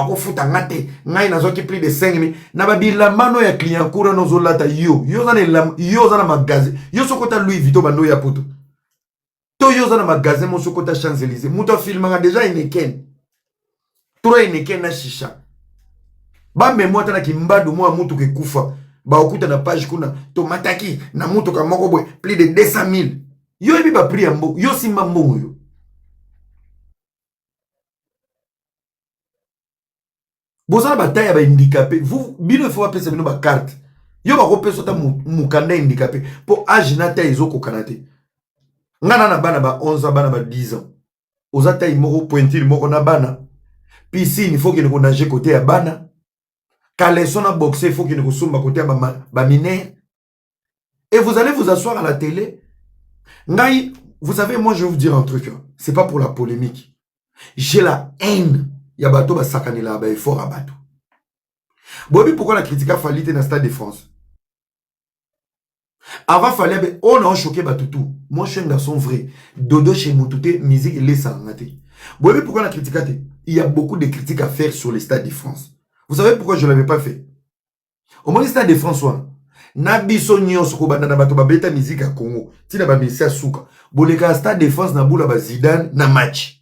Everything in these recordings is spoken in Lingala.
bako futa ngate ngai nazoki plus de 5000 na babilambano ya client kura nozolata yo zana magasin yo sokota Louis Vuitton bando ya poto to yo zana magasin mo sokota Champs-Élysées muto filmanga déjà ineken tura ineken na shisha ba memoire tana kimbadu mo mutu ke kufa ba okuta na page kuna to mataki na mutu ka moko boy plus de 200,000 yo ebi ba prix ambo yo simba mbongo yo bozana bataille ba handicapé vous bino faut appeler bino ba carte yo ba kopesa ta mukanda handicapé po âge na ta ezoko kanate ngana na bana ba 11 ans bana ba 10 ans oza taille moko pointile moko na bana piscine il faut que ne nager côté ya bana caleçon na boxer il faut que ne sumba côté ya ba mineur et vous allez vous asseoir à la télé ngai vous savez moi je vais vous dire un truc c'est pas pour la polémique j'ai la haine ya bato ba sakanela ba effort à bato. Bobi pourquoi la critique a fallu dans Stade de France? Avant fallait on a choqué batutu. Moi je suis un garçon vrai. Dodo chez Moutouté musique les sangaté. Bobi pourquoi la critique a été? Il y a beaucoup de critiques à faire sur les Stades de France. Vous savez pourquoi je l'avais pas fait? Au moins les Stades de France na biso nyonso ko banda na bato ba beta musique à Congo. Tina ba misia souka. Boleka Stade de France na boula ba Zidane na match.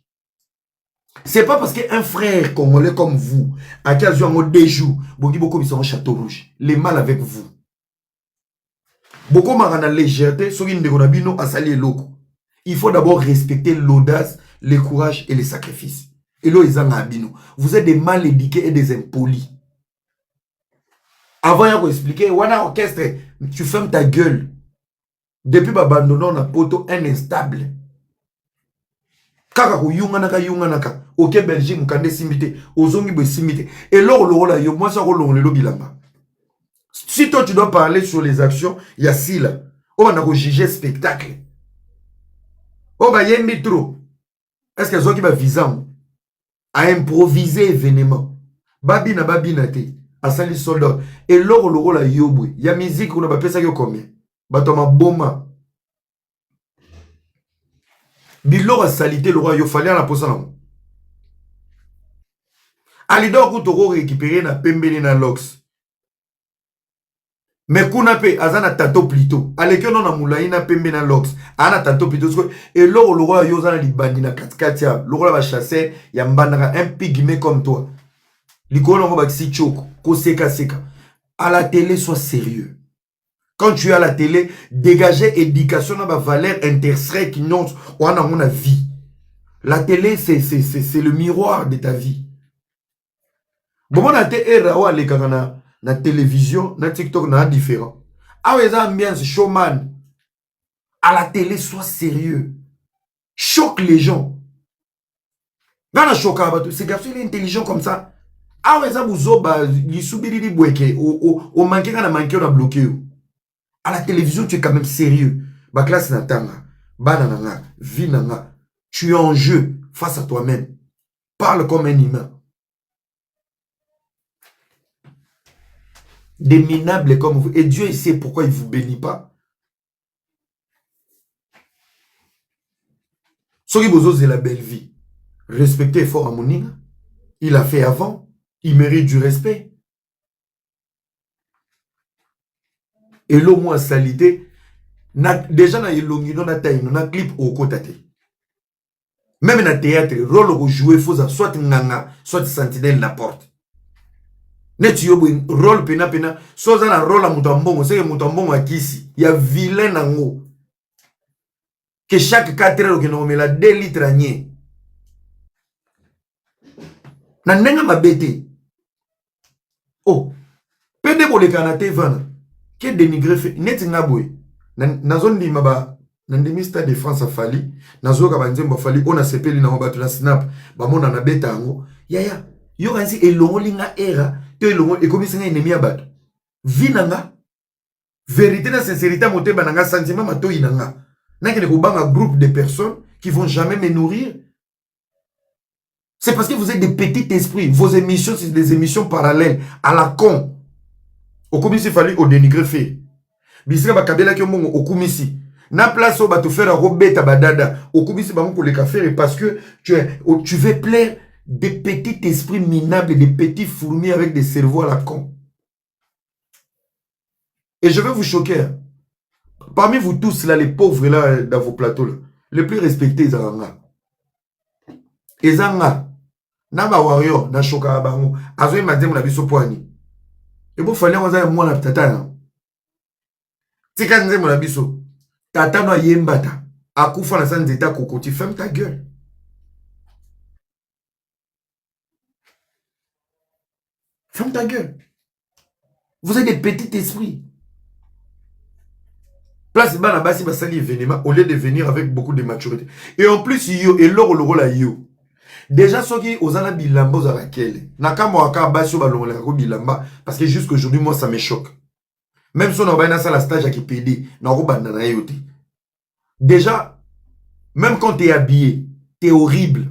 C'est pas parce qu'un frère congolais comme vous, à qui a joué des jours, beaucoup sont en Château Rouge. Les mal avec vous. Beaucoup marana légèreté, il faut d'abord respecter l'audace, le courage et le sacrifice. Et là, vous êtes des mal éduqués et des impolis. Avant, il faut expliquer, wana orchestre, tu fermes ta gueule. Depuis abandonnant na poto un instable. Kaka ko yunga naka ok Belgique mukande simité ozongi bo simité et loro la yo moi ça ko longo le bilamba. Si toi tu dois parler sur les actions il y a si là on va ko juger spectacle on va yembi trop est-ce que zo ki ba visam à improviser événement babina te à sali soldat et loro la yo boy ya musique on ba pesa yo combien bato ma boma Bilora salité le roi yo fallait la posa non. Alidor kutoko récupérer na pembele na lox. Mais kuna pe azana tato plutôt. Aleke non na moulaï na pembele na lox. Ana tato plutôt et le roi yo zana libandi na katkatia. Le roi va chasser ya mbandaka un pygmée comme toi. Likolo ngo ba si choko ko seka. À la télé sois sérieux. Quand tu es à la télé, dégagez éducation dans ma valeur interstrait qui n'ont pas mon vie. La télé, c'est le miroir de ta vie. Bon, on a été na télévision, na TikTok, na différent. Ah ouais, ça ambiance showman. À la télé, sois sérieux. Choque les gens. Dans la choc, c'est garçon il est intelligent comme ça. Ah ouais, ça vous oba, il subit les bouquets, au manqué, on a manqué, on a bloqué. À la télévision, tu es quand même sérieux. Ba classe natanga, banananga, vinanga. Tu es en jeu face à toi-même. Parle comme un humain. Des minables comme vous. Et Dieu, il sait pourquoi il ne vous bénit pas. Ceux qui vous osent la belle vie. Respectez fort à Moninga. Il a fait avant. Il mérite du respect. Et l'au moins salité, déjà na yelongino na taille, na clip au côté. Même na théâtre, rôle au jouer faut soit nganga, soit sentinelle la porte. Net yobo rôle pena, soit na rôle à mutambongo, c'est que mutambongo a kisi, il y a vilain nango. Que chaque 4 heures que nous met la 2 litres à nier. Na nenga mabete. Oh, pende bo le kanate vana. Que dénigré fait net ngabwe na zone di maba na ndemi Stade de France a fali na zoka banzemba fali on a sepeli na mabatu na snap ba mona na beta ngo yaya yo kanzi elongo linga era te elongo e komisa nga ennemi abatu vinanga vérité na sincérité moteba nanga sentiment matoyi nanga na kene ko banga groupe de personnes qui vont jamais me nourrir. C'est parce que vous êtes des petits esprits. Vos émissions c'est des émissions parallèles à la con. Au commissi fallu au dénigré fait. Bisika ba kabela ki omongo au commissi. Na place au ba te faire robeta badada. Au commissi ba moko le faire parce que tu veux plaire des petits esprits minables, des petits fourmis avec des cerveaux à la con. Et je vais vous choquer. Hein. Parmi vous tous, là, les pauvres là, dans vos plateaux, là, les plus respectés, ils ont Naba warrior, na choka bango. Azoe madame na biso poani. Et vous fallait on a moi na tata. Tika nzembo na biso. Tata no yembata. Akufa na san zeta kokoti, ferme ta gueule. Ferme ta gueule. Vous êtes des petits esprits. Place bana basi basali événement au lieu de venir avec beaucoup de maturité. Et en plus yo et l'oro la yo. Déjà ceux qui osana bilamba aux arakele. Nakamo aka basio balongola ko bilamba parce que jusqu'aujourd'hui moi ça me choque. Même si on a ça la stage à qui PD, na ko bandana yote. Déjà même quand tu es habillé, tu es horrible.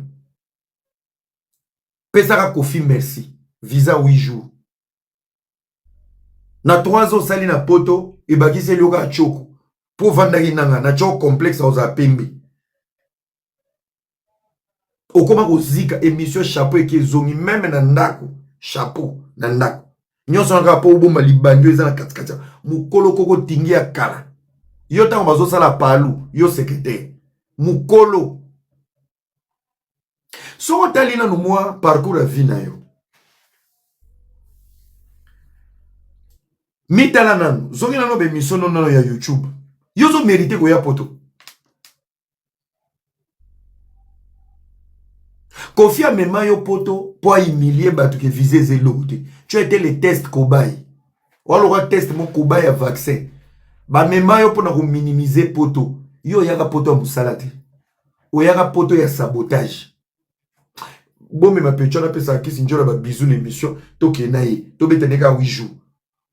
Pesara Kofi merci. Visa 8 jours. Na 3 ans sali na poto et baki se loka choko. Pour vendre nanga na choko complexe aux apembe. Okoma kozika émission chapeau et qui zongi même na ndako chapeau na ndako. Nyonso na po bomba libandio eza na katikati. Mukolo koko tingi ya kala. Yo tango bazo sala palu, yo secrétaire. Mukolo. So talina no moi parcours à vie na yo. Mitala nanu, zongi nano be mission non ya YouTube. Yo zo mérité ko ya poto. Kofi a mema yo poto pour humilier batu ke viser zelo te. Tu as été le test cobaye. Ou alors test mon cobaye à vaccin. Ba mema yo pour na ko minimiser poto. Yo yaka poto musala te. O yaka poto ya sabotage. Bon mais ma petite na pesa kisi njola ba bisou l'émission to kenaye. To beteneka 8 jours.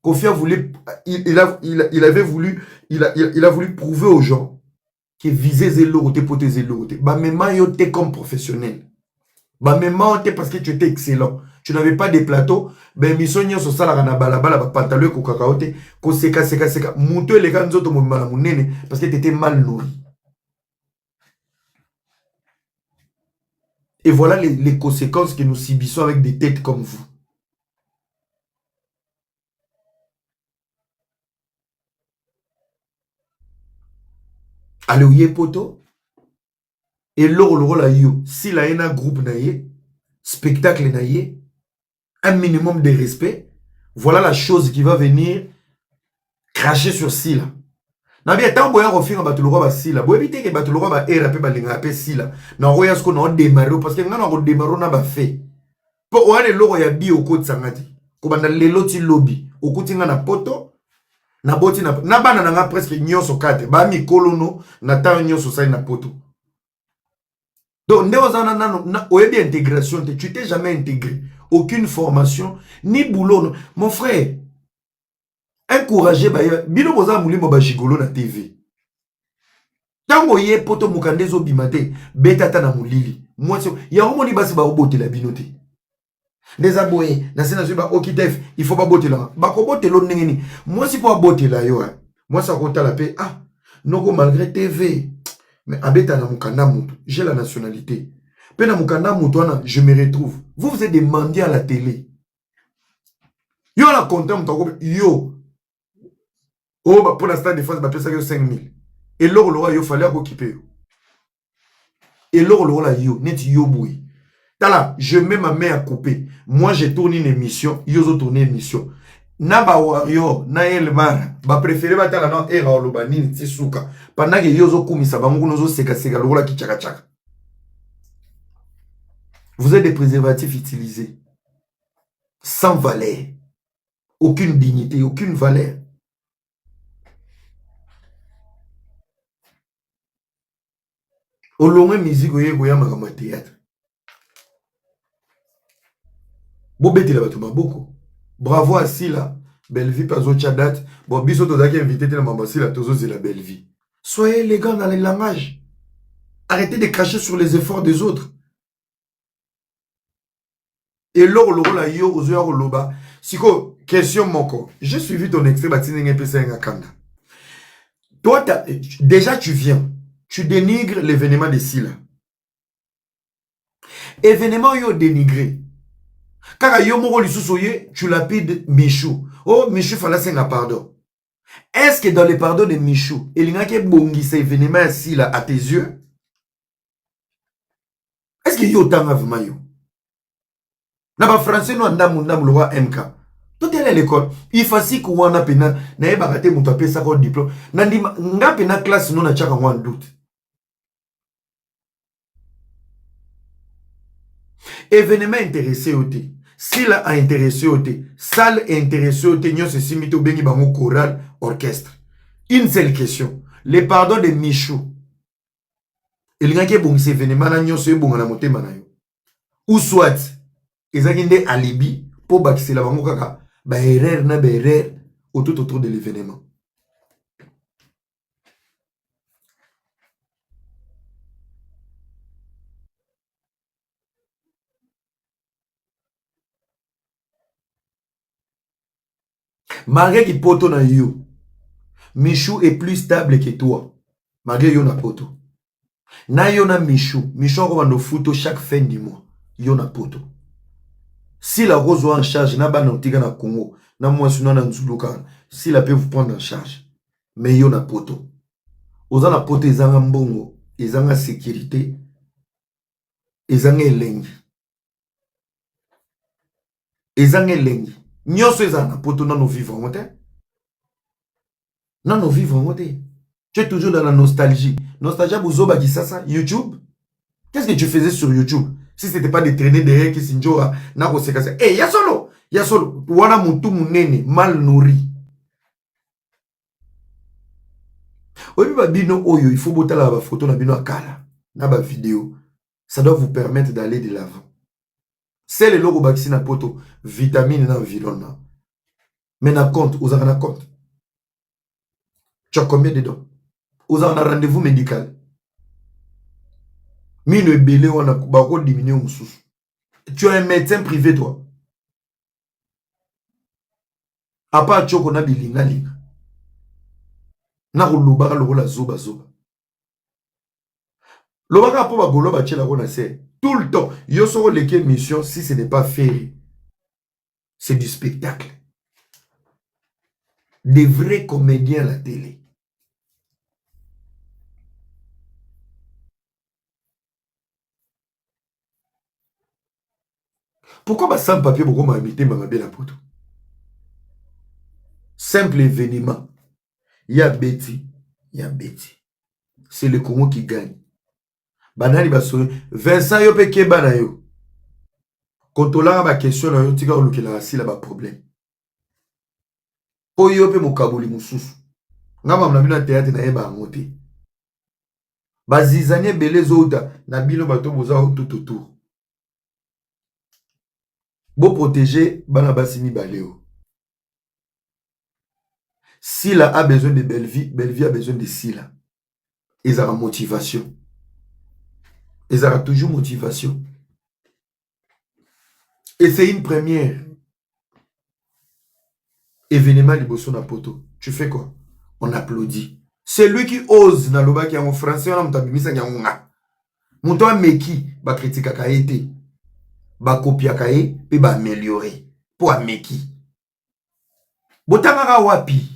Kofi a voulu il avait voulu il a voulu prouver aux gens que viser zelo te pote zelo te. Ba mema yo te comme professionnel. Bah même parce que tu étais excellent. Tu n'avais pas de plateaux. Ben misonyo so sala na balabala ba pantalon ko kakaote ko seka muto le kanzo to mala munene parce que tu étais mal nourri. Et voilà les conséquences que nous subissons avec des têtes comme vous. Allez poto. Et l'oro la yo, si la un groupe naïe, spectacle naïe, un minimum de respect, voilà la chose qui va venir cracher sur Sila. Nabia tant boya refinga batuloro ba Sila, boya bité que batuloro ba RP ba linga pe Sila. Na roya ce qu'on a démarré parce que ngana ko démarrer na ba fait. Pour oya le loro ya bi au côté sangati. Ko banda lelo ti lobby, au côté ngana poto na boti na bana na nga presque nyonso kate, ba mi kolono na ta nyonso sai na poto. Donc, intégration, tu t'es jamais intégré. Aucune formation, ni boulot. Mon frère, encouragez, bino boza mouli mo bajigolo na TV. Tango ye poto mukandezo bimate, betata na mulili. Moi, ya homoni basi ba obote la binote. Des aboyés, na sena ba okitef, il faut pas boter là. Ba ko boter lo ndengeni. Moi si pour boter là yo. Moi ça compte la paix. Ah, noko malgré TV. Mais abeta na mukanda mutu, j'ai la nationalité. Pe na mukanda mutu wana, je me retrouve. Vous êtes des mendiants à la télé. Yo la content mutu yo. Oh bah pour l'instant défense ba pesa 5000. Et l'or lora yo fallait occuper yo. Et l'or lora yo net yo boui. Tala, je mets ma main à couper. Moi j'ai tourné une émission, yo zo tourné une émission. Naba warrior na elmar ba préféré batala na era olobani tisuka pendant que yozo kumisa bango nozo seka lokola kichaka chaka. Vous êtes des préservatifs utilisés sans valeur, aucune dignité, aucune valeur. Olongwe musique oye makama théâtre. Bobete la batuma beaucoup. Bravo à Sila, belle vie pas autre date. Bon, biso tozaki invité la maman Sila tozo c'est la belle vie. Soyez élégants dans les langages. Arrêtez de cracher sur les efforts des autres. Et l'or la yo ozoya loba. Siko question moko. J'ai suivi ton extrait batine pesa ngakanda. Toi déjà tu viens, tu dénigres l'événement de Sila. événement yo dénigré kaka yo moko lisusu ye tu lapides Michou. Oh Michou fala senga pardon. Est-ce que dans le pardon de Michou elingaki bongisa événement ainsi là à tes yeux? Est-ce que yo tanga vraiment yo na ba français no ndamu le roi MK tout est à l'école il faut que wana pena na yeba te muto apesa ko diplôme na ndima ngapi na classe no na chaka wan doute. Événement intéressé au thé. S'il a intéressé au thé, salle intéressé au thé, nous se simito bengi bango choral, orchestre. Une seule question. Le pardon de Michou. Il y a un bon événement, nous sommes bon à la montée manayo. Ou soit, ils ont un alibi pour bâtir la bango kaka, ba erreur na ba erreur autour de l'événement. Malgré qu'il poto na yo, Michou est plus stable que toi. Malgré yo na poto. Na yo na Michou. Michou on va nos photos chaque fin du mois. Yo na poto. Si la rose en charge, na ba nantiga na Congo, na moi sinon na Nzuluka, si la peut vous prendre en charge. Mais yo na poto. Oza na poto ezanga mbongo, ezanga sécurité, ezanga elengi. Ezanga elengi. Nyonso ezanga na poto na nos vivants, te. Na nos vivants, te. Tu es toujours dans la nostalgie. Nostalgie bozoba kisasa YouTube. Qu'est-ce que tu faisais sur YouTube? Si c'était pas de traîner derrière qui sinjora na ko sekasa. Eh, ya solo. Wana mutu munene mal nourri. Obi ba bino oyo, il faut botala ba photo na bino akala. Na ba vidéo. Ça doit vous permettre d'aller de l'avant. C'est le logo baxi na poto, vitamine na environnement. Mais na compte, vous avez un compte. Tu as combien dedans? Vous avez un rendez-vous médical. Mine belé wana bako diminuer mususu. Tu as un médecin privé toi. A part choko na bilinga linga. Na kolobaka lokola zoba. Lobaka po ba golo ba tchela kona se. Tout le temps, yo soro leke mission si ce n'est pas fait. C'est du spectacle. Des vrais comédiens à la télé. Pourquoi ma sans papier pourquoi m'a habité ma belle à poto? Simple événement. Il y a Betty. C'est le Congo qui gagne. Banani baso Vincent yo pe keba na yo. Quand on a ma question na yo tika oluke la si la ba problème. Po yo pe mokabuli mususu. Ngama mna bina théâtre na yeba ngote. Bazizanye belé zoda na bino bato boza tout autour. Bo protéger bana basimi baléo. Sila a besoin de belle vie a besoin de Sila. Ils ont motivation. Ils ont toujours motivation. Et c'est une première. Événement liboso na poto. Tu fais quoi? On applaudit. C'est lui qui ose na loba qui en français on a mtabimisa nyangunga. Muto meki ba critique kaete. Ba copia kae pe ba améliorer pour ameki. Botanga wapi?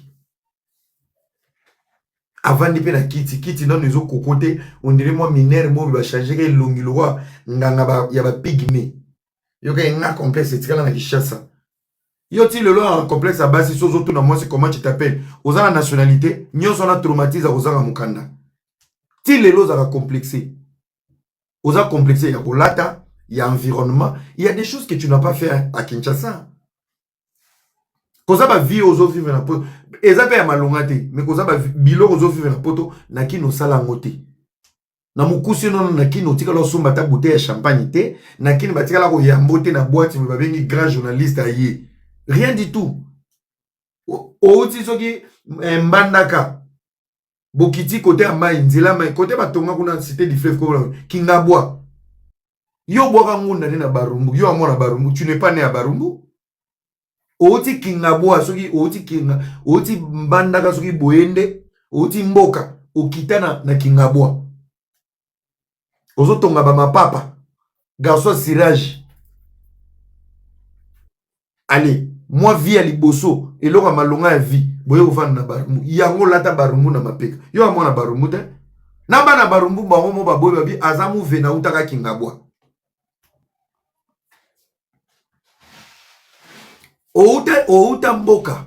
Avant de faire la kiti non nous au côté on dirait moi mineur moi va changer que longiloa nganga ba ya ba pygmée yo ka nga complexe tikala na Kinshasa yo ti le lo en complexe à base sur autres na moi c'est comment tu t'appelles aux la nationalité nyoso na traumatise aux la mukanda ti le lo za complexé aux a complexé ya kolata il y a environnement il y a des choses que tu n'as pas fait à Kinshasa. Koza ba vie aux autres vivre na poto eza pe ya malonga te mais koza ba bilo aux autres vivre na poto na kino sala ngote na mukusi non na kino tika lo somba ta bouteille de champagne te na kino batika la ko yambote na boîte me ba bengi grand journaliste aye rien du tout o ti soki mbandaka bokiti côté ya mai nzela mai côté batonga kuna cité du fleuve ko kingabwa yo boka ngunda na barumbu yo amona barumbu tu n'es pas né à Barumbu. Oti kingabwa soki oti kinga oti mbandaka soki boende oti mboka okitana na kingabwa ozo tonga ba mapapa garçon Sirage. Allez, moi vie à liboso et l'ora malonga vie. Boyo van na barumu. Yango lata barumu na mapeka. Yo amona barumu te. Namba na barumu ba homo ba boyo babi azamu vena utaka kingabwa. Outa mboka.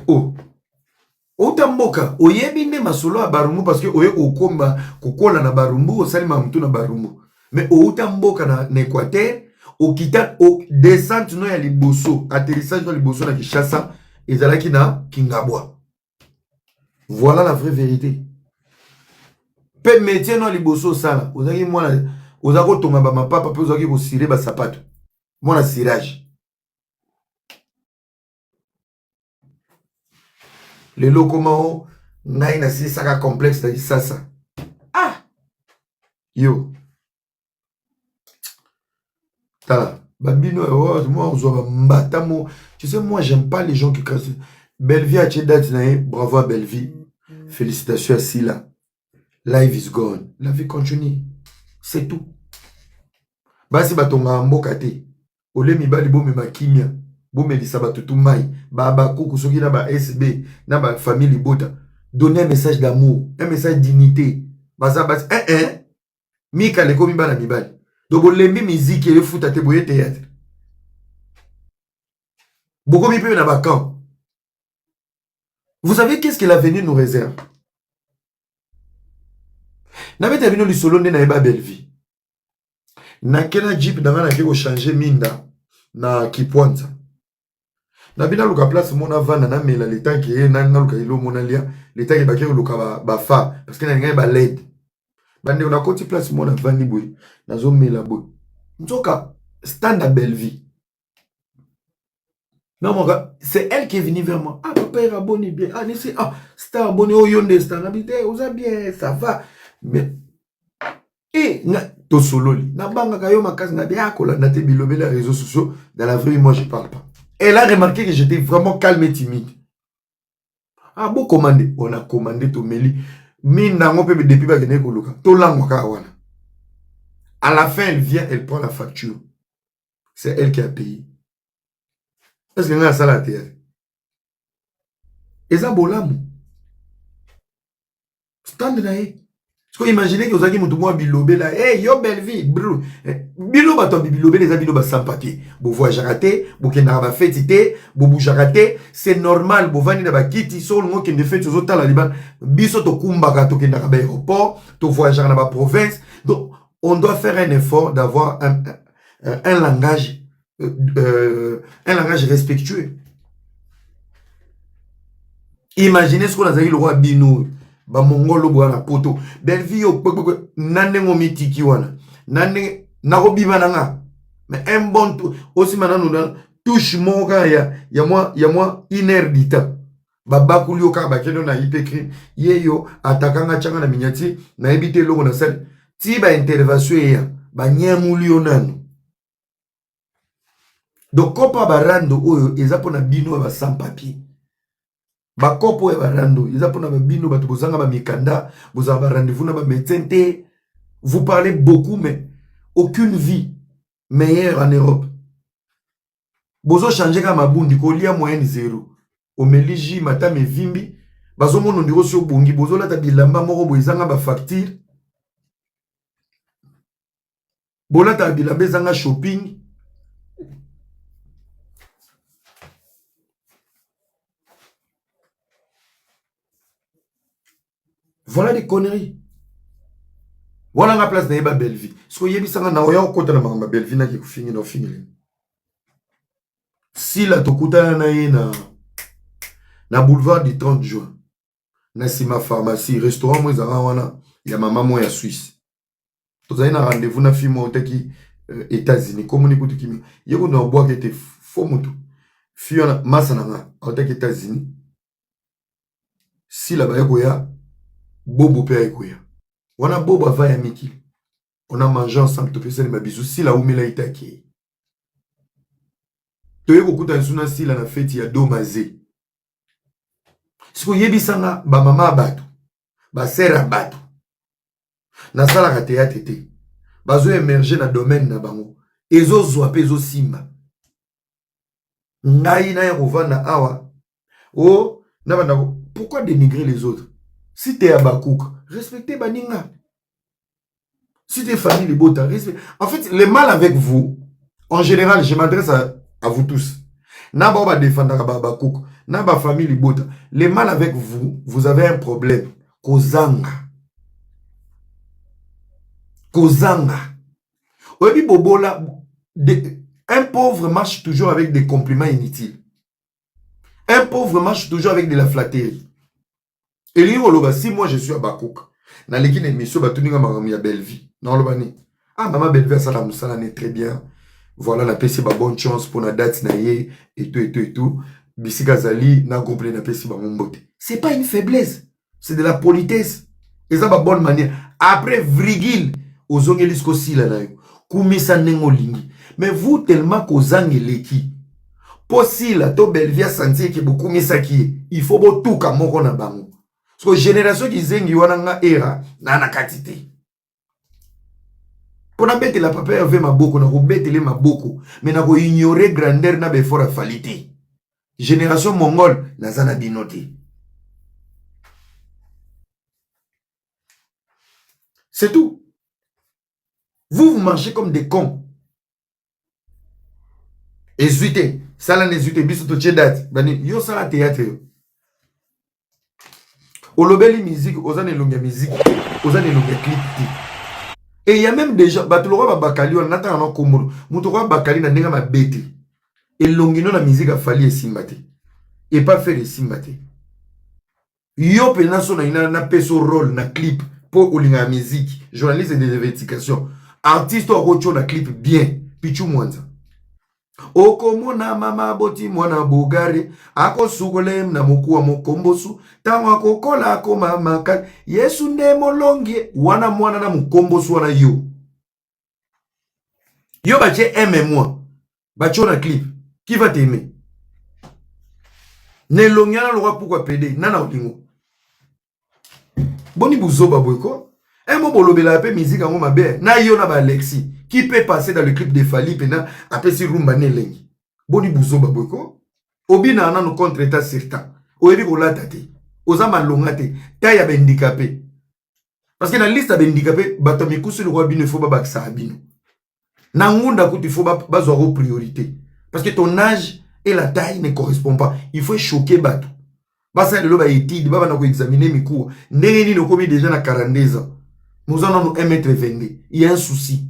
Oh. Outa mboka. Oyebi ne masolo a barumu parce que oye okomba kokola na barumbu osalima mtu na barumbu. Mais outa mboka na Équateur, au kita au descente no ya liboso, atterrissage no liboso na Kinshasa, ezalaki na Kingabwa. Voilà la vraie vérité. Pe métier no liboso sala, ozaki mwana ozako tonga ba mapapa pe ozaki ko sire ba sapato. Mwana cirage. Le lokomao ngai na si saka complexe na sasa. Ah. Yo. Babino, moi, tu sais, moi, j'aime pas les gens qui cassent. Bellevie a date, bravo à Bellevie. Félicitations à Sila. Life is gone. La vie continue. C'est tout. Basi batonga mbokate. Ole mibali bo mema kimia. Bo melisa batutu mai. Baba koko soki na ba SB. Na ba famille bota. Donner un message d'amour. Un message de dignité. Basa basi. Mika leko mibala mibali. Donc, lembi musique et le foot à te boyer théâtre. Beaucoup de na bakan. Vous savez qu'est-ce que l'avenir nous réserve? N'avez pas vu le solo de Naïba Bellevie. Na kena jeep na ngana kiko changer minda na Kipwanza. Na bina luka place mona vana na mela l'état qui est na luka ilo mona lia l'état qui bakero luka ba fa parce que na ngai ba LED. Bande on a côté place mona vani boy. Nazo mela boy. Nzoka stand à Bellevie. Non mon gars, c'est elle qui est venue vers moi. Ah papa est abonné bien. Ah c'est star abonné au Yonde star habité, vous a bien, ça va. Mais to solo li. Na banga kayo makasi na bien kola na te bilobé les réseaux sociaux. Dans la vraie vie, moi je parle pas. Elle a remarqué que j'étais vraiment calme et timide. Ah bon commandé, on a commandé to meli. Minda ngo pe depuis ba gene ko luka. To langwa ka wana. À la fin, elle vient, elle prend la facture. C'est elle qui a payé. Est-ce qu'il y a un salaire? Et ça, bolamu. Stand là. Est-ce que imaginez que vous avez dit que bilobé là, hey, yo Bellevie, bro. Bilo bato bilobé les abilo ba sans papier. Bo voyage raté, bo kena ba fétité, bo bouge raté, c'est normal, bo vani na ba kiti so ngo kende fête aux autres la liban. Biso to kumbaka to kena ba aéroport, to voyager na ba province. Donc on doit faire un effort d'avoir un langage respectueux. Imaginez ce qu'on a dit le roi Bino. Ba mongolo bo na poto Bellevie yo nande ngomi tiki wana nande nako bima nanga mais un bon aussi manano na touche moka ya moi une heure d'ita baba kulio ka ba keno na hypocrite yeyo atakanga changa na minyati na ebite longo na sel ti ba intervention ya ba nyamulio nano donc kopa barando oyo eza pona bino ba sans papier. Bakopo e barando, ils apprennent à bino, batubozanga ba mikanda, vous avez rendez-vous na ba médecin. Vous parlez beaucoup, mais aucune vie meilleure en Europe. Bozo changer comme abundi, kolia moyenne zéro. Omeliji matame vimbi, bazo mono ndiro so bungi, bozo la tabilamba moko boizanga ba facture. Bola tabilamba zanga shopping. Voilà des conneries. Voilà la place de Bellevie. Ce que vous avez na oya okota na mama Bellevie na ki kufingi na fingi. Si la tokuta na boulevard du 30 juin. Na sima pharmacie, restaurant mo ezanga wana ya mama mo ya Suisse. Tozali na rendez-vous na fille mo otaki États-Unis. Comme on écoute kimi. Yeko na bois qui était faux moto. Fille na masa na otaki États-Unis. Si la ba yeko ya Bobo père ekoya. On a Bobo va ya Miki. On a mangé ensemble, tu fais ma bisou. Si la oumela itaki. Tu es beaucoup dans une si la fête ya domazé. Si vous yebi sanga ba mama abatu, ba sera abatu. na sala ka théâtre te bazo émerger na domaine na bango ezo zwa pe ezo simba ngai na ya kovanda awa oh na banda pourquoi dénigrer les autres si t'es à Bakouk respectez baninga si t'es famille les bota respectez en fait le mal avec vous en général je m'adresse à vous tous na ba défendre ba Bakouk na ba famille les bota le mal avec vous vous avez un problème kozanga oyebi bobola un pauvre marche toujours avec des compliments inutiles. Un pauvre marche toujours avec de la flatterie. Et lui, si moi je suis à Bakouk, dans l'équipe d'émission, je suis à Belleville. Non, ah, maman Belleville, ça n'est très bien. Voilà, on a passé une bonne chance pour la date, et tout. Bissi Gazali, na complet, na passé une bonne c'est pas une faiblesse, c'est de la politesse. Et ça, une bonne manière. Après, Vrigil, aux ongelisko sila na yo. Kumisa nengo lingi. Mais vous, tellement kozangeleki. Possible, to Belleville sentir que beaucoup misaki. Il faut beau tout comme on a bango. Parce que génération qui zengi wana era na katite. Pour bête la papa avait ma beaucoup, na ko betele ma beaucoup, mais na ko ignorer grandeur na be fort falite. Génération mongole na zana binoté. C'est tout. Vous marchez comme des cons. Hésitez. Ça là n'hésitez. Bisoto tchedat. Bani yo ça la théâtre. Olobeli musique, ozane longa musique, ozane longa clip. Et il y a même des gens, batulora bakali on attend na komoro. Mutoko bakali na ndenga mabete. Et longino na musique a fallu esimbate. Et pas faire esimbate. Yo penaso na ina na peso rôle na clip pour olinga musique, journaliste de investigations. Artiste okocho na clip bien, pichu mwanza. Okomona mama boti mwana bugari ako sugolem na mukua mukombosu tango akokola ako mama kan Yesu nde molongie wana mwana na mukombosu wana yo bache aime-moi bacho na clip qui va t'aimer ne longiana lora pourquoi pédé nana otingo boni buzoba boyko mo bolobela pe musique ngo mabe na yo na ba Alexis qui peut passer dans le clip de Fali pena après si rumba ne lengi boni buzoba boyko obina na no contre état certain oyebi ko latate ozama longate ta ya handicapé parce que na liste de handicapé bato mikusu le roi bino faut ba baksa bino na ngunda ko il faut ba zo priorité parce que ton âge et la taille ne correspondent pas il faut choquer bato basa le ba étude ba na ko examiner mi cours ndenge ni no komi déjà na 42 ans nous en avons 1m22 il y a un souci.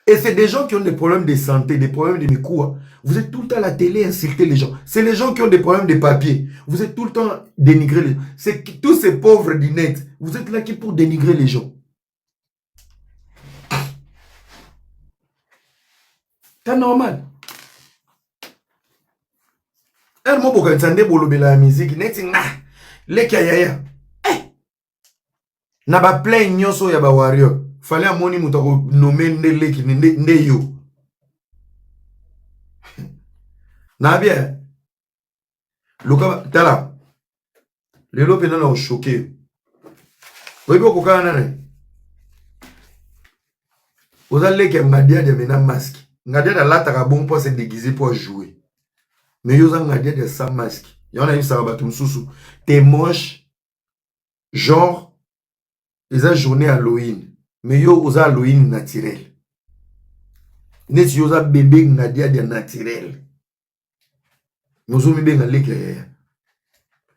Et c'est des gens qui ont des problèmes de santé, des problèmes de mikoua. Vous êtes tout le temps à la télé insulter les gens. C'est les gens qui ont des problèmes de papier. Vous êtes tout le temps dénigrer les gens. C'est tous ces pauvres du net. Vous êtes là qui pour dénigrer les gens. C'est normal. Un mot pour entendre la musique. Net les kayaya. Na ba plein nyoso ya ba warrior. Fallait amoni mutako nommer ndeleki nde yo. Na bien. Luka tala. Lelo pena na choqué. Oyibo kokana na. Ozaleki ngadia de mena masque. Ngadia da lataka bon pour se déguiser pour jouer. Mais yo za ngadia de sans masque. Y'en a eu ça ba tumsusu. T'es moche. Genre ils ont journée Halloween. Mais yo oza Halloween naturel. Net yo oza bébé ngadia de naturel. Nous sommes bien allés.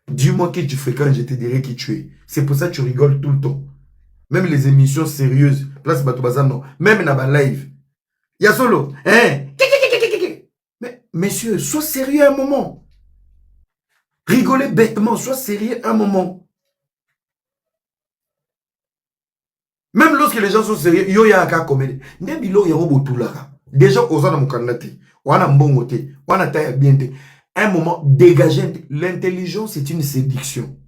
Dis-moi qui tu fréquentes, je te dirai qui tu es. C'est pour ça que tu rigoles tout le temps. Même les émissions sérieuses, place Batoubaza, non. Même dans ma live. Il y a solo. Hein? Mais, messieurs, sois sérieux un moment. Rigolez bêtement, sois sérieux un moment. Même lorsque les gens sont sérieux, yo ya ka comédie. Nebilo ya robotulaka. Déjà ozana mukandate, wana mbongote, wana taya biente. Un moment dégagé, l'intelligence est une séduction.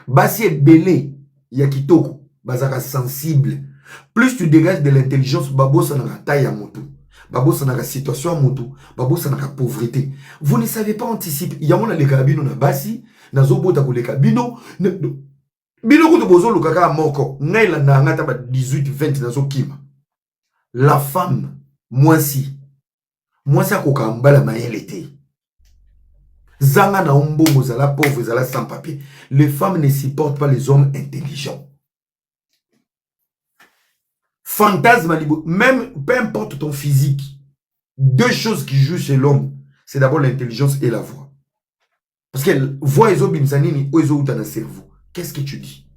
Basi est belé, ya kitoko, bazaka sensible. Plus tu dégages de l'intelligence, babo sanaka taya moto. Babo sanaka situation moto, babo sanaka pauvreté. Vous ne savez pas anticiper. Yamona le kabino na basi, na zobota ko le kabino. Bino kutu bozo lukaka moko. Ngai la nangata ba 18-20 nazo kima. La femme, moi si akoka mbala mayele te. Zanga na umbongo zala pauvre zala sans papier. Les femmes ne supportent pas les hommes intelligents. Fantasme, même peu importe ton physique, deux choses qui jouent chez l'homme, c'est d'abord l'intelligence et la voix. Parce que voix et obimsanini ou ezo dans cerveau. Qu'est-ce que tu dis?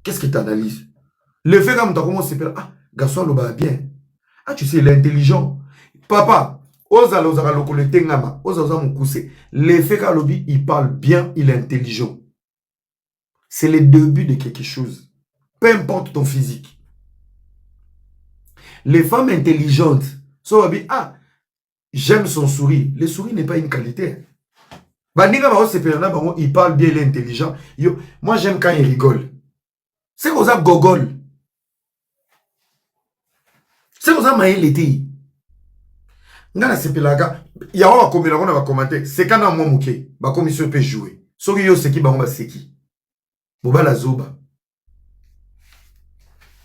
Qu'est-ce que tu analyses? Le fait comme tu as commencé à dire, ah, garçon le va bien. Ah, tu sais, il est intelligent. Papa, oza lokole tengama, oza mukuse. Le fait qu'Alobi, il parle bien, il est intelligent. C'est le début de quelque chose. Peu importe ton physique. Les femmes intelligentes, ah, j'aime son sourire. Le sourire n'est pas une qualité. Il parle bien, il est intelligent. Moi, j'aime quand il rigole. C'est comme ça, gogol. C'est comme ça, maïl l'été. Ngana sepelaga, il y a un combien on va commenter. C'est quand on m'a mouké, ma commission peut jouer. Soki yo seki ba on va seki. Boba la zoba.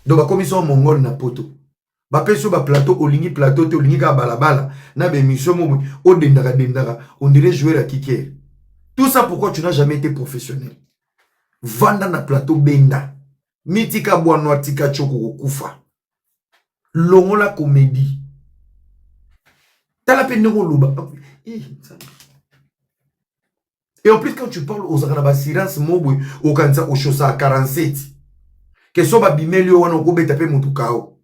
Donc la commission mongol na poto. Ba peso ba plateau olingi plateau te olingi ka balabala na be mission mo o dendara on dirait jouer la kicker. Tout ça pourquoi tu n'as jamais été professionnel. Vanda na plateau benda. Mitika bwanwa tika choko kufa. Longo la comédie. T'as la peine de rouler. Et en plus, quand tu parles aux Arabasirans, au Kansa, au Chosa, à 47, que soit Babimelio, ou on a tapé mon tukao.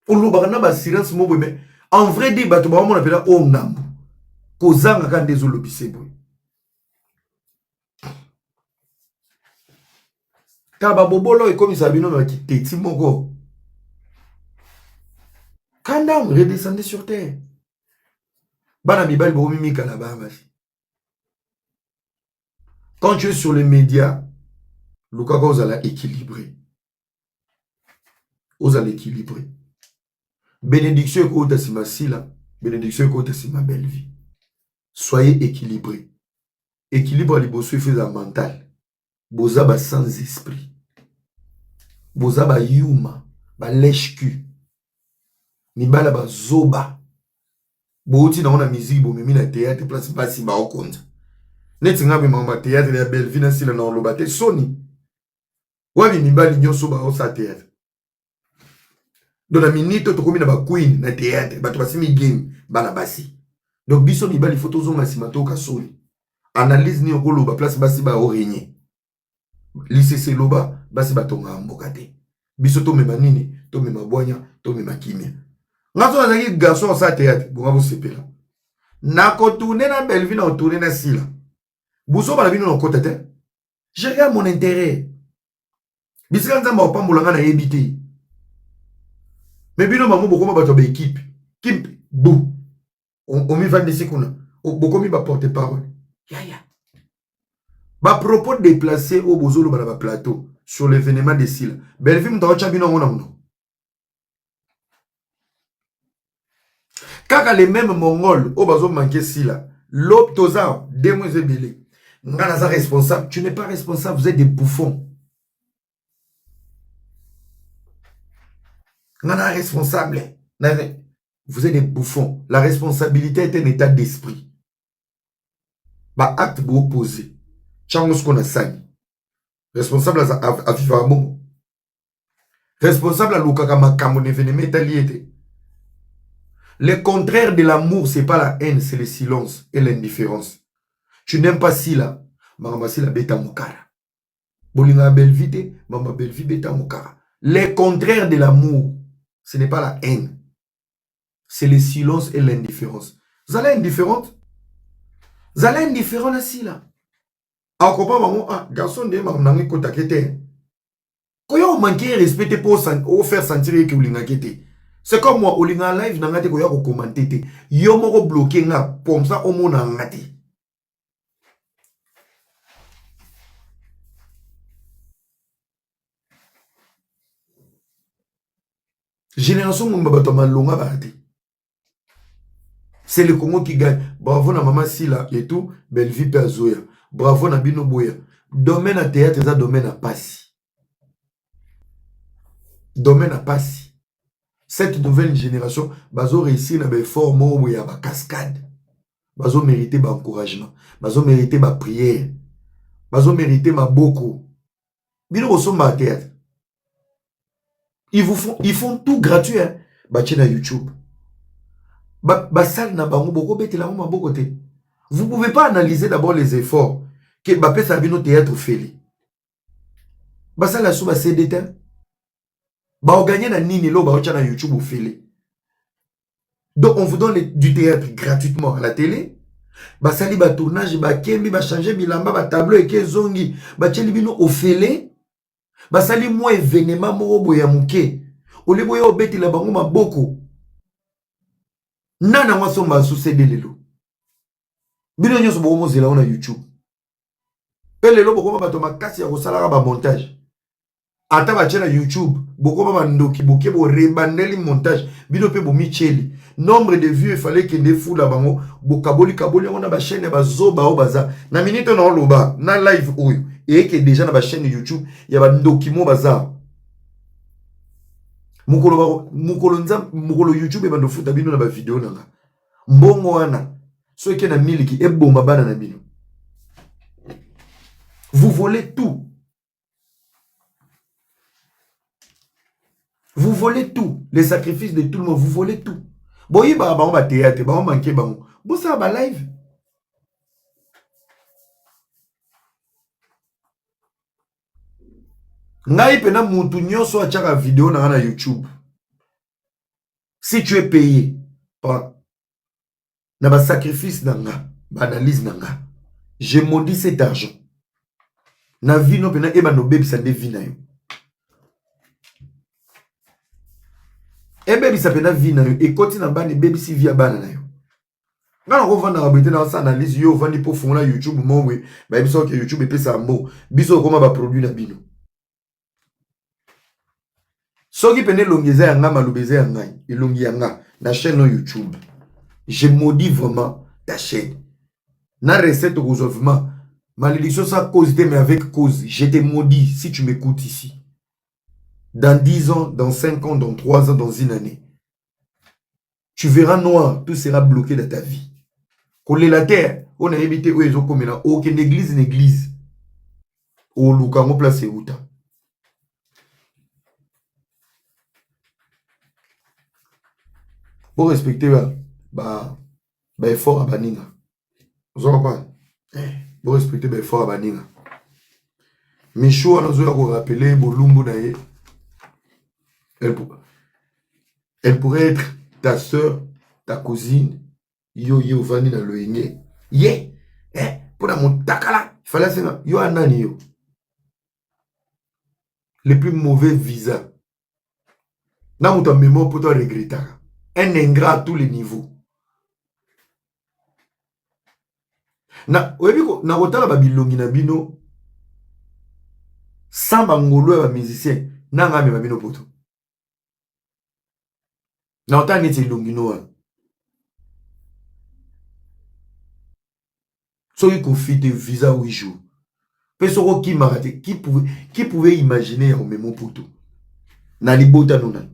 On l'a Basirans, mais en vrai, des bateaux, on appelle Onam. Kozanga quand des olobissés. Kababobolo et comme Sabino m'a quitté, Timogo. Quand on redescendait sur terre. Quand tu es sur les médias, le cas vous allez équilibrer. Vous allez équilibrer. Bénédiction est côté de ma sila, bénédiction est côté de ma belle vie. Soyez équilibrés. Équilibre les bossu fait mental. Bozaba sans esprit. Bozaba yuma, ba lèche-cul. Ni bala ba zoba. Bouti na on a musique bo mimi na théâtre place pas si ba au compte. Neti nga mama théâtre ya belle vie na sila na lobate soni. Wabi ni bali nyoso ba au sa théâtre. Donc la minute to komi na ba queen na théâtre ba to basimi game bana basi. Donc biso ni bali photo zo masima to ka soni. Analyse ni okolo ba place basi ba o régner. Lycée loba basi ba tonga mbokate. Biso to mema nini, to mema boanya, to mema kimia. Ngato azaki garçon sa théâtre, bonga vous sepela. Na ko tourner na belle vie na tourner na sila. Buso bala bino na kota te. Je regarde mon intérêt. Bisika nzamba opambolanga na yebité. Mais bino mamu bokoma bato ba équipe. Kim bou. On mi vande sikuna. Bokomi ba porte parole. Ya. Ba propos déplacer au bozolo bala ba plateau sur l'événement de sila. Belle vie mtawa chabino ngona. Kaka les mêmes Mongols, au bazo manqué si là, l'optosa, demoiselle belé. Nganaza responsable, tu n'es pas responsable, vous êtes des bouffons. Ngana responsable, vous êtes des bouffons. La responsabilité est un état d'esprit. Bah acte vous opposé. Changos qu'on a sani. Responsable à vivre à bon. Responsable à l'okaka makamon événement italié. Le contraire de l'amour, ce n'est pas la haine, c'est le silence et l'indifférence. Tu n'aimes pas Sila, maman Sila beta mokara. Bolinga belle vie, maman belle vie beta mokara. Le contraire de l'amour, ce n'est pas la haine, c'est le silence et l'indifférence. Vous allez indifférente? Vous allez indifférent à Sila. En comprenant, maman, ah, garçon de maman n'a pas de quand on manque de respect pour faire sentir que vous l'avez. C'est comme moi, Olinga live n'a pas de commenter. Yo moko bloqué nga, comme ça, au monde n'a pas. Génération mon babato malonga barate. C'est le Congo qui gagne. Bravo na maman Sila et tout, belle vie pe azoya. Bravo na bino boya. Domaine à théâtre, ça domaine à passi. domaine à passer. Cette nouvelle génération, bazo réussir na effort mo ya ba cascade. Bazo mériter ba encouragement, bazo mériter ba prière, bazo mériter ma beaucoup. Bino resomba théâtre. Ils font tout gratuit hein. Ba na YouTube. Ba salle na bango boko betela mo maboko te. Vous pouvez pas analyser d'abord les efforts que ba pesa bino théâtre fait. Ba salle la sous ba CDT. Ba on gagner na nini lo ba ocha na YouTube au fait. Donc on vous donne du théâtre gratuitement à la télé. Ba sali ba tournage ba kembi ba changer bilamba ba tableau et ke zongi ba tcheli bino au fait. Ba sali mo événement mo boya muke. Ole boya obeti la bango maboko. Nana mwa somba sous CD lelo. Bino nyoso boko mo zela na YouTube. Pe lelo boko ba to makasi ya kosala ba montage. Ata ba tchela YouTube, boko ba ndoki boke bo rebandeli montage. Bino pe bo micheli. Nombre de vues, il fallait qu'il ne foule la bango. Bokaboli kaboli on a ba chaîne ba zoba o baza. Na minute on loba, na live oyo. Et que déjà na ba chaîne YouTube, il y a ba ndokimo baza. Mukolo YouTube e ba ndo futa bino na ba vidéo nanga. Mbongo wana. Ceux qui na miliki e bomba bana na bino. Vous volez tout. Vous volez tout. Les sacrifices de tout le monde, vous volez tout. Boyi ba ba théâtre, ba manqué ba. Bo ça ba live. Ngai pena mutu nyonso achaka vidéo na YouTube. Si tu es payé par na ba sacrifice nanga, ba analyse nanga, je maudis cet argent. Na vie no pena eba no bebisa nde vie na yo. Ebe bisa pena vie na yo ekoti na bani bebisi vie bana na yo. Ngana ko vanda abete na sa analyse yo vandi po fona YouTube monwe, ba biso ke YouTube epesa mbo, biso koma ba produit na bino. Soki pene longeza ya nga malubeza ya ngai, elongi ya nga na chaîne YouTube. Je maudis vraiment ta chaîne. Na recette au resolvement. Malédiction sans cause, mais avec cause. Je te maudis si tu m'écoutes ici. Dans 10 ans, dans 5 ans, dans 3 ans, dans une année. Tu verras noir, tout sera bloqué dans ta vie. Coller la terre, on a évité où ils ont commis là. Aucune église. Au Lukango place Outa. Pour respecter, effort à Baninga. Vous en comprenez? Pour respecter, effort à Baninga. Michou, on a rappeler, Bolumbu Naye. Elle pourrait être ta soeur, ta cousine, yo vani na loenge. Pour la montakala, il fallait ça. Yo anani yo. Le plus mauvais visa. Na muta mémoire pour toi regretter. Un ingrat à tous les niveaux. Na oebiko na kotala ba bilongi na bino sans bangolo ba musicien na ngame ba bino poto. Na otanga ti longi noa. Soki confite visa 8 jours. Pesoko qui m'a raté, qui pouvait imaginer au mémo poto. Na libota nona.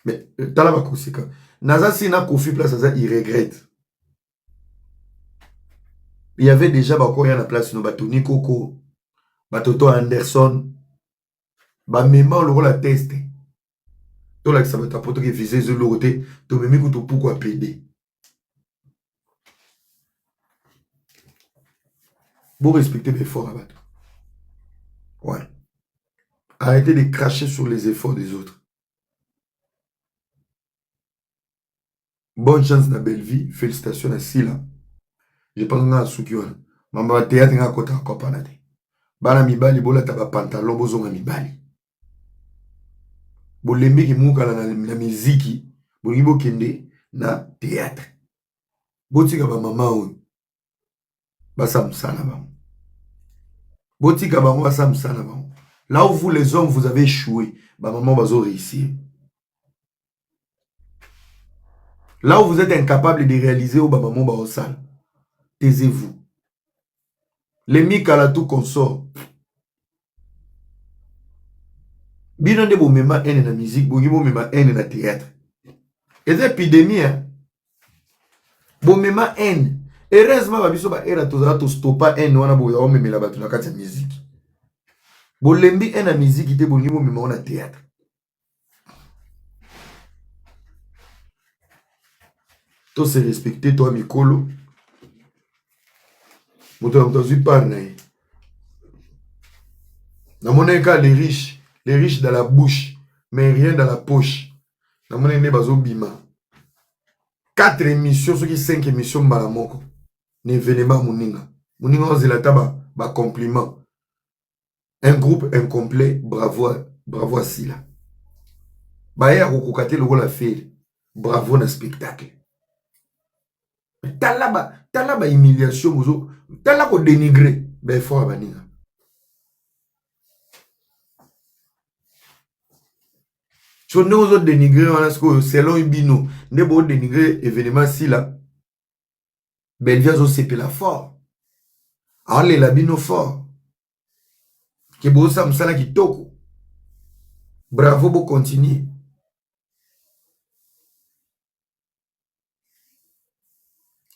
Mais tala ba conséquent. Naza si na confi place ça il regrette. Il y avait déjà encore rien à place no Tony Coco, Toto Anderson, même le rôle à tester. Tout là que ça va t'apporter que viser de l'autre, tu me mets que pourquoi péder. Vous respectez mes efforts à battre. Ouais. Arrêtez de cracher sur les efforts des autres. Bonne chance dans la belle vie. Félicitations à Sila. Je pense que je suis Mama théâtre nga kota kopana te. Bana mibali bola taba pantalon bozonga mibali. Bolembi ki muka na miziki, bolingi bokende na théâtre. Botika ba mama oyo. Basa musala ba. Botika ba mo basa musala ba. Là où vous les hommes vous avez échoué, ba maman bazo réussir. Là où vous êtes incapable de réaliser au ba maman ba osala. Taisez-vous. Les Mikala tout consort. Bino nde bomema haine na musique, bongi bomema haine na théâtre. Et c'est épidémie, hein. Bomema haine. Heureusement, babiso ba era tozala to stoppa haine wana boya omemela bato na kati ya musique. Bolembi haine na musique te bongi bomema na théâtre. To se respecter toi mikolo. Moto na zui par na ye. Na mona ka les riches dans la bouche, mais rien dans la poche. Na mona ne bazo bima. 4 émissions, ce qui 5 émissions balamoko. N'événement moninga. Moninga ozela taba ba compliment. Un groupe incomplet, bravo à Sila. Baye akokokate le rôle à faire. Bravo na spectacle. Talaba humiliation mozo, talako dénigrer, ben fort baninga. So nous autres dénigrer selon Ibino, ne bo dénigrer événement Sila. Belvia zo sepela fort. Ale la bino fort. Ke bo sa msala kitoko. Bravo bo continuer.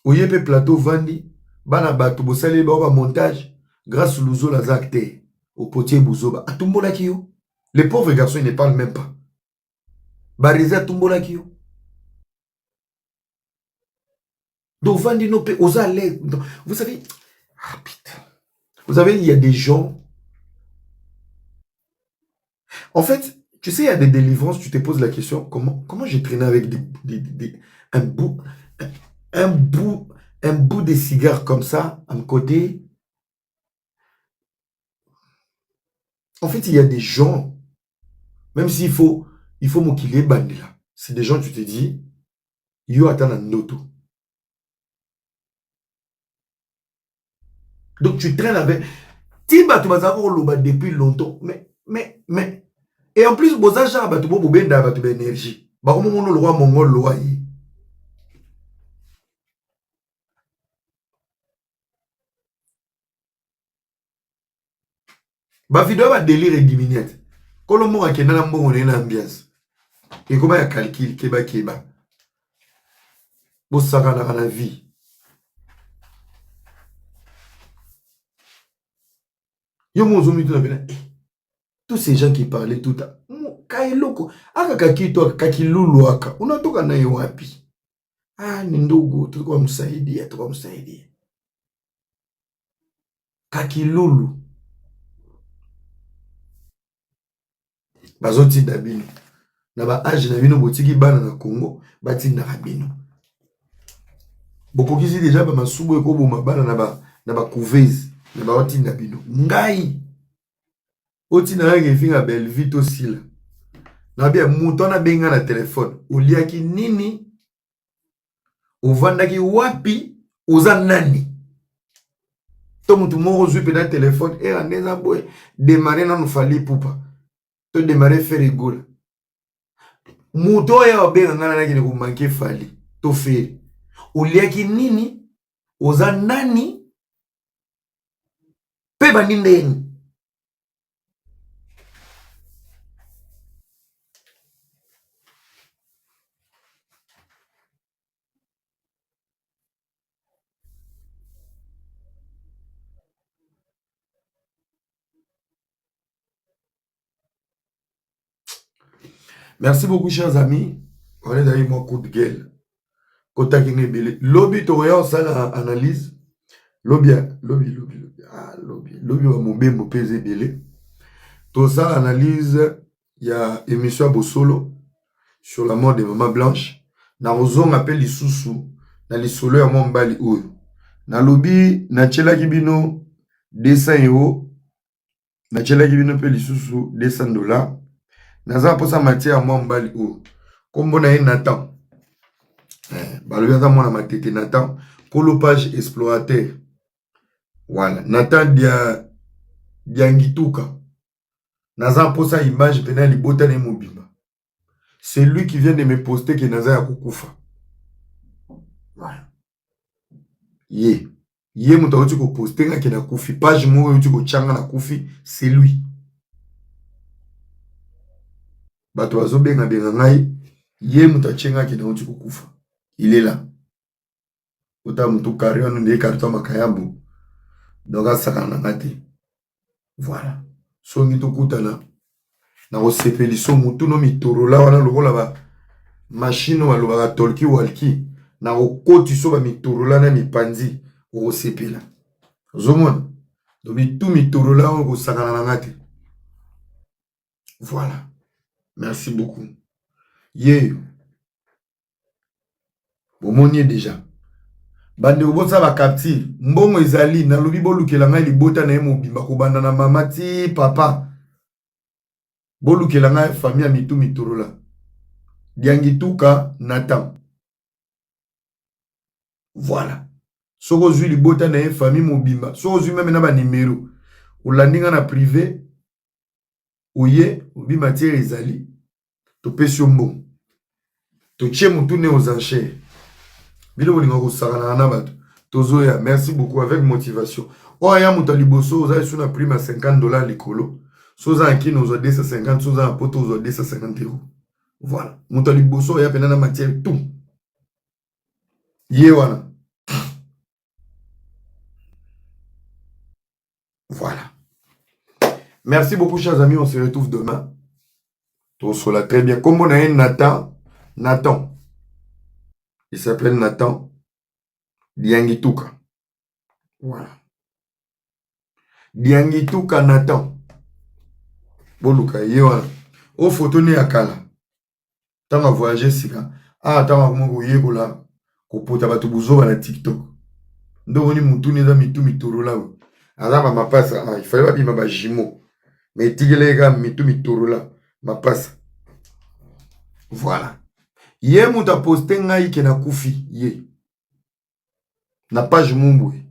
Oyepe plateau vandi, bana bato bo sali ba montage grâce Luzo la acteur au potier Bouzoba. Atumbola kiyo. Les pauvres garçons ils ne parlent même pas. Bariza atumbola kiyo. Donc vandi no pe osa l'aide. Vous savez, ah putain. Vous savez, il y a des gens. En fait, tu sais, il y a des délivrances, tu te poses la question, comment j'ai traîné avec un bout de cigare comme ça, à mon côté. En fait, il y a des gens, même s'il faut m'okiler bandela. C'est des gens, tu te dis, yo attend un auto. Donc tu traînes avec. Tiba, tu vas avoir l'oba depuis longtemps. Mais. Et en plus, boza genre, tu vas bobenda, tu vas énergie. Bah, comment on le roi mongol, loi. Bah, vidéo va délire et diminuer. Quand le monde a qu'un bon, on est une ambiance. Et comment il y a calcul, keba. Bon, ça va dans la vie. Yo, mon zombie, tous ces gens qui parlaient tout à kailoko aka kakilulu aka unatoka naye wapi? Ni ndugu tulikuwa msaidia kakilulu bazotinda bino na ba age na bino botiki bana na Congo batindaka bino bokokisi deja ba masubu ekoboma bana na ba couveuse na ba otinda bino ngai otina yake finga Belvito Sila na bien muto na benga na telefone oliaki nini ovandaki wapi oza nani to mutu moko zwi pena telefone era neza boy démarrer na nufali pupa to démarrer faire rigolo muto ya obenga ngana na kile ko manquer fali to faire oliaki nini oza nani pe bandindeni. Merci beaucoup, chers amis. On est dans mon coup de gueule. Kota Kingebele. Lobby, tu regardes ça, l'analyse. Lobby va m'oublier mon PZ belé. Tout ça, l'analyse, il y a émission Bosolo sur la mort de Maman Blanche. Na Roson appelle les sous-sous. Na les solo à mon bali ou. Na lobby, na Tchela Kibino, 200 €. Na Tchela Kibino paye les sous-sous, $200. Naza posa matière moi mbali ou kombo na Nathan balobi aza mwana matete Nathan kolopage explorateur voilà Nathan diangituka naza posa image pena libota ne mobimba c'est lui qui vient de me poster que naza ya kukufa voilà ye muto oti ko poster nga ke na kufi page mo oti ko changa na kufi c'est lui. bato bazobenga benga ngai ye mutu achenga ki na uti kukufa. Il est là. Ota mutu kari wana ndeye karton makayambu. Donc asakana ngate. Voilà. Songi tokutana na osepeli so mutu no mitorola wana lokola ba machine walobaka tolki walki na okoti so ba mitorola na mipanzi okosepela. Ozomona. Donc mitu mitorola okosakana na ngate. Voilà. Merci beaucoup. Ye. Bomoni déjà. Bande obosa ba capture. Mbongo ezali na lobi bolukela ngai libota na ye mobimba kobanda na mama ti papa. Bolukela ngai famille mitu mitorola. Diangituka Nathan. Voilà. Soko zui libota na ye famille mobimba. Soko zui même na ba numéro. Olandinga na privé. Oye, obima ti ezali. To pesio mbongo. To tche mutu ne aux enchères. Bilo bolinga ko sakana na bato. Tozoya, merci beaucoup avec motivation. Oya muta liboso oza suna prime à $50 likolo. Soza akino ozo 250, soza poto ozo 250 €. Voilà. Muta liboso ya pena na matière tout. Yewana. Voilà. Merci beaucoup chers amis, on se retrouve demain. Tout sera très bien. Comme on a un Nathan, Nathan. Il s'appelle Nathan Diangituka. Voilà. Diangituka Nathan. Boluka yewana. O photo ne akala. Tanga voyager sika. Ah tanga mo yekola ko pota bato buzoba na TikTok. Ndo woni mutu ne za mitu mitorola. Azaba mapasa. Ah, il fallait pas bima ba jimo. Mais tigelega mitu mitorola mapasa. Voilà. Ye muta poste ngai ke na kufi ye. Na page mumbwe.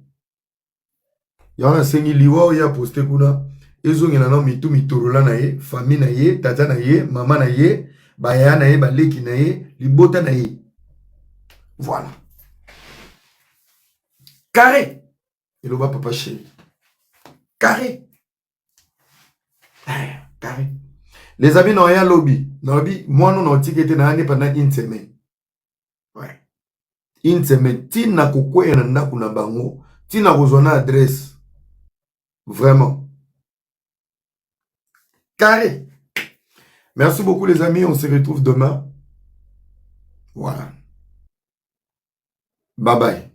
Yana sengi liwa ya poste kuna. Ezo ngena na mitu mitorola na ye, famille na ye, tata na ye, mama na ye, baya na ye, baleki na ye, libota na ye. Voilà. Carré. Eloba papa chéri. Carré. Carré. Les amis n'ont rien lobby. Lobby, moi non on ticket na ane pendant une semaine. Ouais. Une semaine. Tina kokwe na ndaku na bango. Tina kozona adresse. Vraiment. Carré. Merci beaucoup les amis. On se retrouve demain. Voilà. Bye bye.